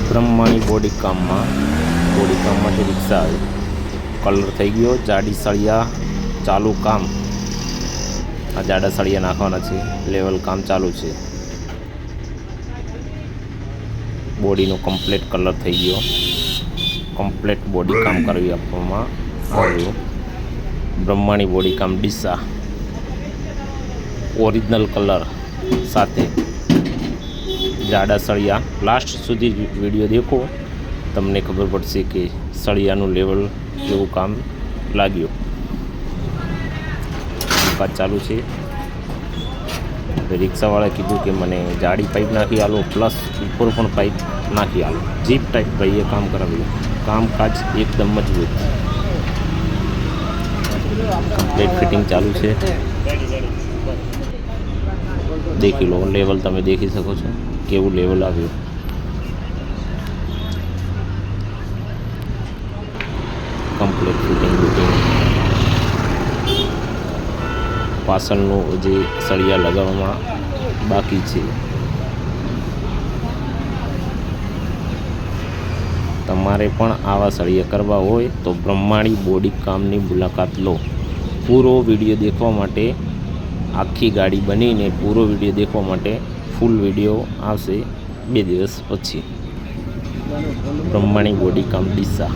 Brahmani body કામમાંથી રિક્ષા આવી, colour થઈ ગયો, જાડી સળિયા ચાલુ કામ, આ જાડા સળિયા નાખવાના છે, લેવલ કામ ચાલુ છે, બોડીનો કમ્પ્લીટ કલર થઈ ગયો, કમ્પ્લીટ બોડી કામ કરી આપવામાં આવ્યું. બ્રહ્માણી બોડી કામ ડીસા ઓરિજિનલ કલર સાથે જાડા સળિયા. લાસ્ટ સુધી વિડીયો દેખો, તમને ખબર પડશે કે સળિયાનું લેવલ કેવું કામ લાગ્યું. કામકાજ ચાલુ છે. રિક્ષાવાળાએ કીધું કે મને જાડી પાઇપ નાખી આલો, પ્લસ ઉપર પણ પાઇપ નાખી આલો. જીપ ટાઈપ ભાઈએ કામ કરાવ્યું. કામકાજ એકદમ મજબૂત, કમ્પ્લીટ ફિટિંગ ચાલુ છે. દેખી લો, લેવલ તમે દેખી શકો છો કેવું લેવલ આવ્યું. Complete fitting. પાછળનું જે સળિયા લગાવવામાં બાકી છે. તમારે પણ આવા સળિયા કરવા હોય તો બ્રહ્માણી બોડી કામની મુલાકાત લો. પૂરો વિડીયો દેખવા માટે, આખી ગાડી બનીને પૂરો વિડીયો દેખવા માટે ફૂલ વિડીયો આવશે 2 દિવસ પછી. બ્રહ્માણી બોડી કામ ડીસા.